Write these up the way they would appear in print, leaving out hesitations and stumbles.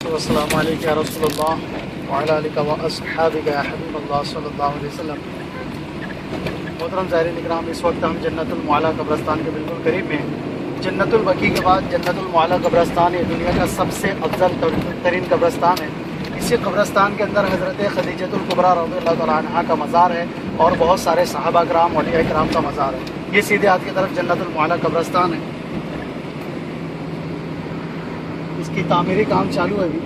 السلام علیکم یا رسول اللہ وعلی آلہ و اصحابہ یا حبیب اللہ صلی اللہ علیہ وسلم۔ محترم زائرین اکرام، اس وقت ہم جنت المعلیٰ قبرستان کے بالکل قریب میں ہیں۔ جنت البقیع کے بعد جنت المعلیٰ قبرستان یہ دنیا کا سب سے افضل ترین قبرستان ہے۔ اسی قبرستان کے اندر حضرت خدیجۃ الکبریٰ رضی اللہ تعالیٰ عنہا کا مزار ہے اور بہت سارے صحابہ کرام اولیاء کرام کا مزار ہے۔ یہ سیدھے ہاتھ کی طرف جنت المعلیٰ قبرستان ہے۔ اس کی تعمیری کام چالو ہے ابھی۔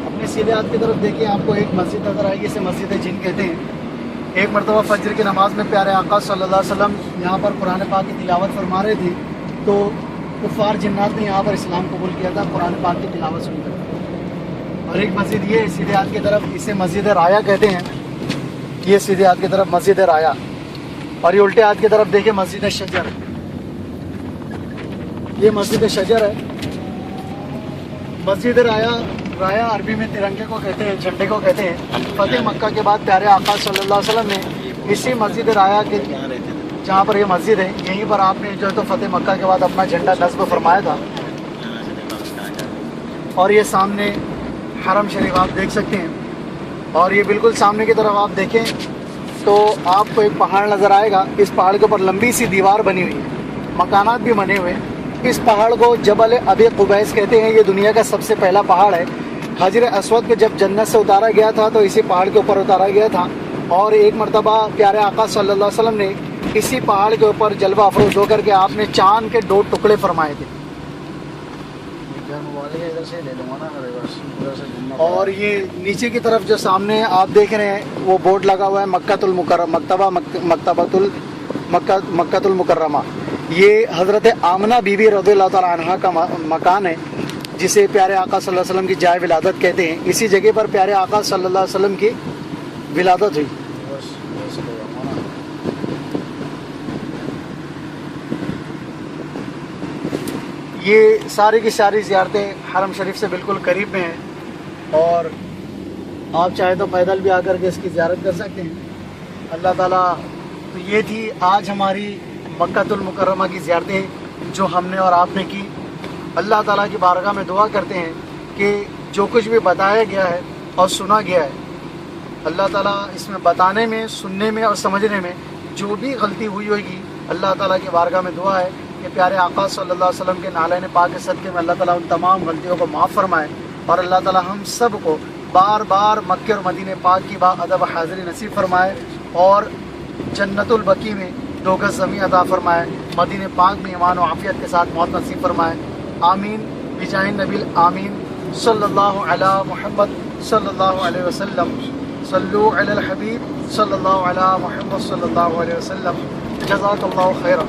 اپنے سیدھے ہاتھ کی طرف دیکھیں، آپ کو ایک مسجد نظر آئے گی، اسے مسجد جن کہتے ہیں۔ ایک مرتبہ فجر کی نماز میں پیارے آقا صلی اللہ علیہ وسلم یہاں پر قرآن پاک کی تلاوت فرما رہے تھے تو کفار جنات نے یہاں پر اسلام قبول کیا تھا قرآن پاک کی تلاوت سن کر۔ اور ایک مسجد یہ سیدھے ہاتھ کی طرف، اسے مسجد رایا کہتے ہیں۔ یہ سیدھے ہاتھ کی طرف مسجد رایا، اور یہ الٹے ہاتھ کی طرف دیکھیں مسجد شجر۔ یہ مسجد شجر ہے۔ مسجد رایا عربی میں ترنگے کو کہتے ہیں، جھنڈے کو کہتے ہیں۔ فتح مکہ کے بعد پیارے آقا صلی اللہ علیہ وسلم نے اسی مسجد رایا کے جہاں پر یہ مسجد ہے، یہیں پر آپ نے جو ہے تو فتح مکہ کے بعد اپنا جھنڈا نصب فرمایا تھا۔ اور یہ سامنے حرم شریف آپ دیکھ سکتے ہیں، اور یہ بالکل سامنے کی طرف آپ دیکھیں تو آپ کو ایک پہاڑ نظر آئے گا۔ اس پہاڑ کے اوپر لمبی سی دیوار بنی ہوئی ہے، مکانات بھی بنے ہوئے ہیں۔ اس پہاڑ کو جبل ابی قبیس کہتے ہیں۔ یہ دنیا کا سب سے پہلا پہاڑ ہے۔ حجر اسود کو جب جنت سے اتارا گیا تھا تو اسی پہاڑ کے اوپر اتارا گیا تھا، اور ایک مرتبہ پیارے آقا صلی اللہ علیہ وسلم نے اسی پہاڑ کے اوپر جلوہ افروز ہو کر کے آپ نے چاند کے 2 ٹکڑے فرمائے تھے۔ اور یہ نیچے کی طرف جو سامنے آپ دیکھ رہے ہیں وہ بورڈ لگا ہوا ہے مکۃ المکرمہ، مکۃ المکرمہ۔ یہ حضرت آمنہ بی بی رضی اللہ تعالیٰ عنہا کا مکان ہے، جسے پیارے آقا صلی اللہ علیہ وسلم کی جائے ولادت کہتے ہیں۔ اسی جگہ پر پیارے آقا صلی اللہ علیہ وسلم کی ولادت ہوئی۔ یہ ساری کی ساری زیارتیں حرم شریف سے بالکل قریب میں ہیں، اور آپ چاہے تو پیدل بھی آ کر کے اس کی زیارت کر سکتے ہیں۔ اللہ تعالیٰ، تو یہ تھی آج ہماری مکۃ المکرمہ کی زیارتیں جو ہم نے اور آپ نے کی۔ اللہ تعالیٰ کی بارگاہ میں دعا کرتے ہیں کہ جو کچھ بھی بتایا گیا ہے اور سنا گیا ہے، اللہ تعالیٰ اس میں بتانے میں، سننے میں اور سمجھنے میں جو بھی غلطی ہوئی ہوگی، اللہ تعالیٰ کی بارگاہ میں دعا ہے کہ پیارے آقا صلی اللہ علیہ وسلم کے نالین پاک کے صدقے میں اللہ تعالیٰ ان تمام غلطیوں کو معاف فرمائے، اور اللہ تعالیٰ ہم سب کو بار بار مکہ اور مدینہ پاک کی باادب حاضری نصیب فرمائے، اور جنت البقیع میں 2 گز زمین عطا فرمائے، مدینہ پاک میں ایمان و عافیت کے ساتھ موت نصیب فرمائے۔ آمین بجاہ نبی آمین۔ صلی اللہ علی محمد صلی اللہ علیہ وسلم، صلو علی الحبیب صلی اللہ علی محمد صلی اللہ علیہ وسلم۔ جزاک اللہ خیرا۔